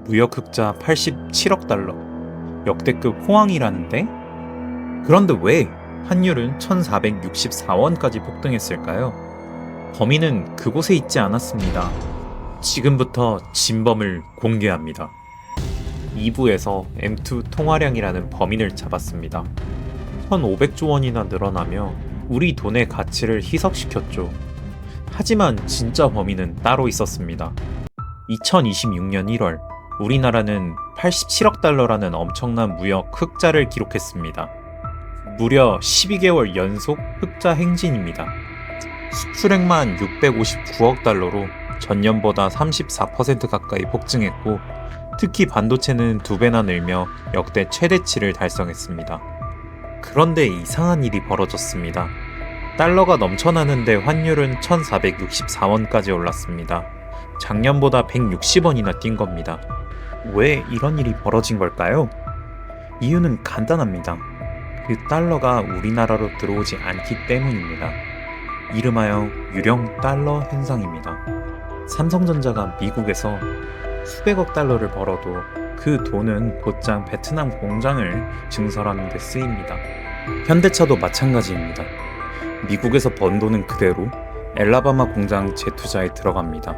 무역 흑자 87억 달러. 역대급 호황이라는데? 그런데 왜 환율은 1464원까지 폭등했을까요? 범인은 그곳에 있지 않았습니다. 지금부터 진범을 공개합니다. 2부에서 M2 통화량이라는 범인을 잡았습니다. 1,500조 원이나 늘어나며 우리 돈의 가치를 희석시켰죠. 하지만 진짜 범인은 따로 있었습니다. 2026년 1월, 우리나라는 87억 달러라는 엄청난 무역 흑자를 기록했습니다. 무려 12개월 연속 흑자 행진입니다. 수출액만 659억 달러로 전년보다 34% 가까이 폭증했고, 특히 반도체는 2배나 늘며 역대 최대치를 달성했습니다. 그런데 이상한 일이 벌어졌습니다. 달러가 넘쳐나는데 환율은 1464원까지 올랐습니다. 작년보다 160원이나 뛴 겁니다. 왜 이런 일이 벌어진 걸까요? 이유는 간단합니다. 그 달러가 우리나라로 들어오지 않기 때문입니다. 이름하여 유령 달러 현상입니다. 삼성전자가 미국에서 수백억 달러를 벌어도 그 돈은 곧장 베트남 공장을 증설하는 데 쓰입니다. 현대차도 마찬가지입니다. 미국에서 번 돈은 그대로 엘라바마 공장 재투자에 들어갑니다.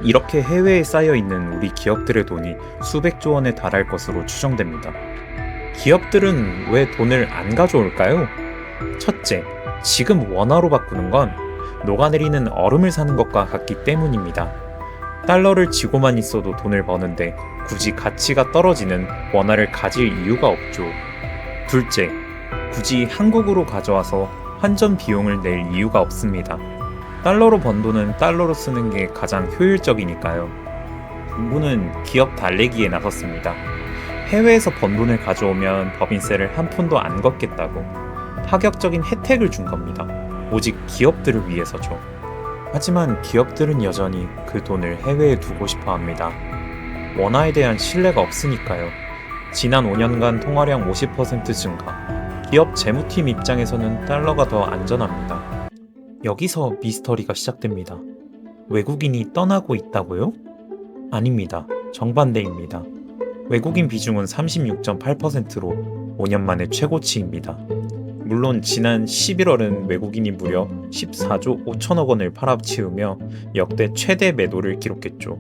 이렇게 해외에 쌓여있는 우리 기업들의 돈이 수백조 원에 달할 것으로 추정됩니다. 기업들은 왜 돈을 안 가져올까요? 첫째, 지금 원화로 바꾸는 건 녹아내리는 얼음을 사는 것과 같기 때문입니다. 달러를 쥐고만 있어도 돈을 버는데 굳이 가치가 떨어지는 원화를 가질 이유가 없죠. 둘째, 굳이 한국으로 가져와서 환전 비용을 낼 이유가 없습니다. 달러로 번 돈은 달러로 쓰는 게 가장 효율적이니까요. 정부는 기업 달래기에 나섰습니다. 해외에서 번 돈을 가져오면 법인세를 한 푼도 안 걷겠다고 파격적인 혜택을 준 겁니다. 오직 기업들을 위해서죠. 하지만 기업들은 여전히 그 돈을 해외에 두고 싶어 합니다. 원화에 대한 신뢰가 없으니까요. 지난 5년간 통화량 50% 증가. 기업 재무팀 입장에서는 달러가 더 안전합니다. 여기서 미스터리가 시작됩니다. 외국인이 떠나고 있다고요? 아닙니다. 정반대입니다. 외국인 비중은 36.8%로 5년 만에 최고치입니다. 물론 지난 11월은 외국인이 무려 14조 5천억 원을 팔아치우며 역대 최대 매도를 기록했죠.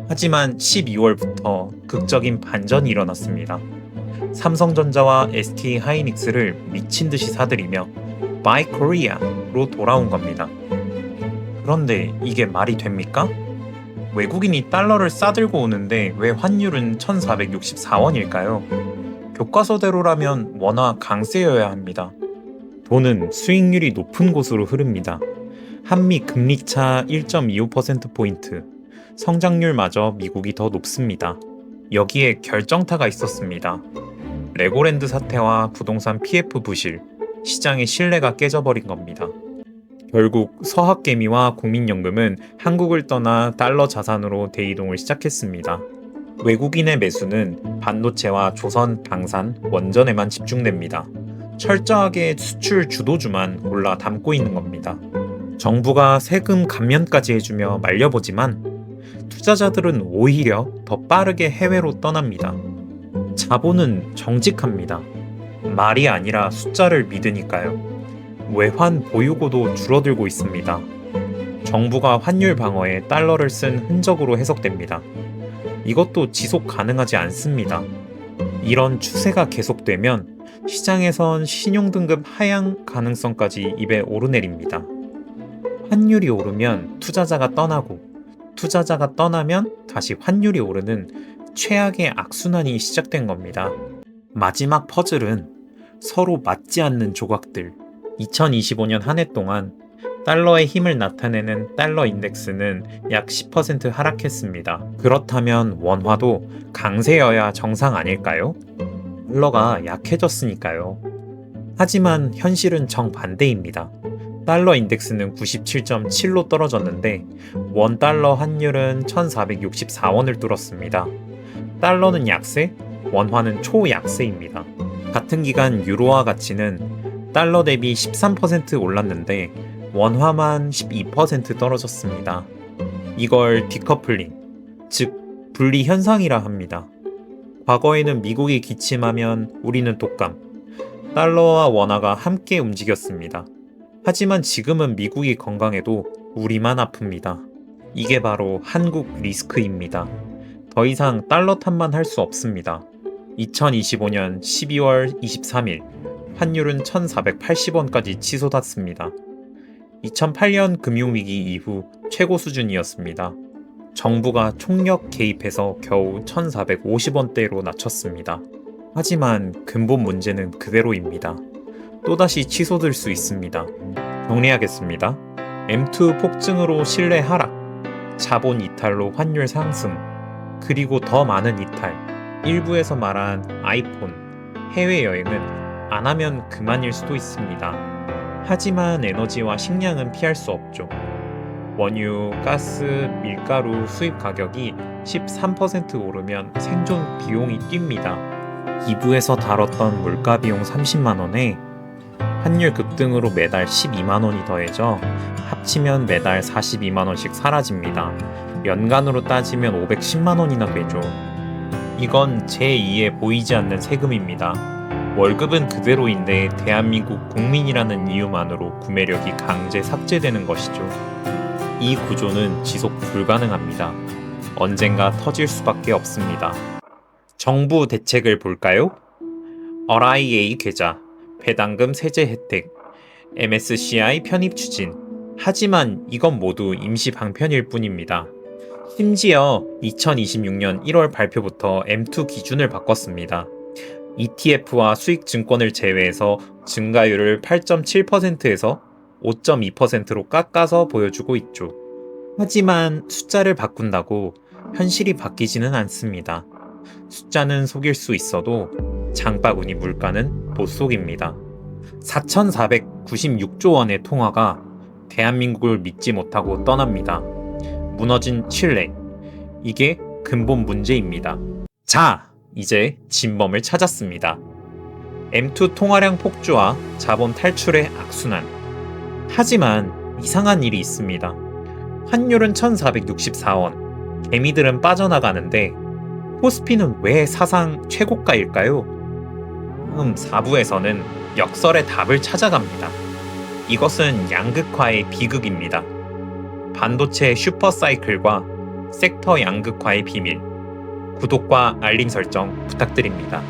하지만 12월부터 극적인 반전이 일어났습니다. 삼성전자와 SK 하이닉스를 미친 듯이 사들이며 Buy Korea로 돌아온 겁니다. 그런데 이게 말이 됩니까? 외국인이 달러를 싸들고 오는데 왜 환율은 1464원일까요? 교과서대로라면 원화 강세여야 합니다. 돈은 수익률이 높은 곳으로 흐릅니다. 한미 금리차 1.25%포인트, 성장률마저 미국이 더 높습니다. 여기에 결정타가 있었습니다. 레고랜드 사태와 부동산 PF 부실, 시장의 신뢰가 깨져버린 겁니다. 결국 서학개미와 국민연금은 한국을 떠나 달러 자산으로 대이동을 시작했습니다. 외국인의 매수는 반도체와 조선, 방산, 원전에만 집중됩니다. 철저하게 수출 주도주만 골라 담고 있는 겁니다. 정부가 세금 감면까지 해주며 말려보지만 투자자들은 오히려 더 빠르게 해외로 떠납니다. 자본은 정직합니다. 말이 아니라 숫자를 믿으니까요. 외환 보유고도 줄어들고 있습니다. 정부가 환율 방어에 달러를 쓴 흔적으로 해석됩니다. 이것도 지속 가능하지 않습니다. 이런 추세가 계속되면 시장에선 신용등급 하향 가능성까지 입에 오르내립니다. 환율이 오르면 투자자가 떠나고 투자자가 떠나면 다시 환율이 오르는 최악의 악순환이 시작된 겁니다. 마지막 퍼즐은 서로 맞지 않는 조각들. 2025년 한 해 동안 달러의 힘을 나타내는 달러 인덱스는 약 10% 하락했습니다. 그렇다면 원화도 강세여야 정상 아닐까요? 달러가 약해졌으니까요. 하지만 현실은 정반대입니다. 달러 인덱스는 97.7로 떨어졌는데 원 달러 환율은 1464원을 뚫었습니다. 달러는 약세, 원화는 초약세입니다. 같은 기간 유로화 가치는 달러 대비 13% 올랐는데 원화만 12% 떨어졌습니다. 이걸 디커플링, 즉 분리 현상이라 합니다. 과거에는 미국이 기침하면 우리는 독감, 달러와 원화가 함께 움직였습니다. 하지만 지금은 미국이 건강해도 우리만 아픕니다. 이게 바로 한국 리스크입니다. 더 이상 달러 탓만 할 수 없습니다. 2025년 12월 23일 환율은 1,480원까지 치솟았습니다. 2008년 금융위기 이후 최고 수준이었습니다. 정부가 총력 개입해서 겨우 1,450원대로 낮췄습니다. 하지만 근본 문제는 그대로입니다. 또다시 치솟을 수 있습니다. 정리하겠습니다. M2 폭증으로 신뢰 하락, 자본 이탈로 환율 상승, 그리고 더 많은 이탈, 일부에서 말한 아이폰, 해외여행은 안 하면 그만일 수도 있습니다. 하지만 에너지와 식량은 피할 수 없죠. 원유, 가스, 밀가루 수입 가격이 13% 오르면 생존 비용이 뜁니다. 2부에서 다뤘던 물가 비용 30만원에 환율 급등으로 매달 12만원이 더해져 합치면 매달 42만원씩 사라집니다. 연간으로 따지면 510만원이나 되죠. 이건 제2의 보이지 않는 세금입니다. 월급은 그대로인데 대한민국 국민이라는 이유만으로 구매력이 강제 삭제되는 것이죠. 이 구조는 지속 불가능합니다. 언젠가 터질 수밖에 없습니다. 정부 대책을 볼까요? RIA 계좌, 배당금 세제 혜택, MSCI 편입 추진. 하지만 이건 모두 임시 방편일 뿐입니다. 심지어 2026년 1월 발표부터 M2 기준을 바꿨습니다. ETF와 수익 증권을 제외해서 증가율을 8.7%에서 5.2%로 깎아서 보여주고 있죠. 하지만 숫자를 바꾼다고 현실이 바뀌지는 않습니다. 숫자는 속일 수 있어도 장바구니 물가는 못 속입니다. 4,496조 원의 통화가 대한민국을 믿지 못하고 떠납니다. 무너진 신뢰. 이게 근본 문제입니다. 자, 이제 진범을 찾았습니다. M2 통화량 폭주와 자본 탈출의 악순환. 하지만 이상한 일이 있습니다. 환율은 1,464원, 개미들은 빠져나가는데 코스피는 왜 사상 최고가일까요? 다음 4부에서는 역설의 답을 찾아갑니다. 이것은 양극화의 비극입니다. 반도체 슈퍼사이클과 섹터 양극화의 비밀. 구독과 알림 설정 부탁드립니다.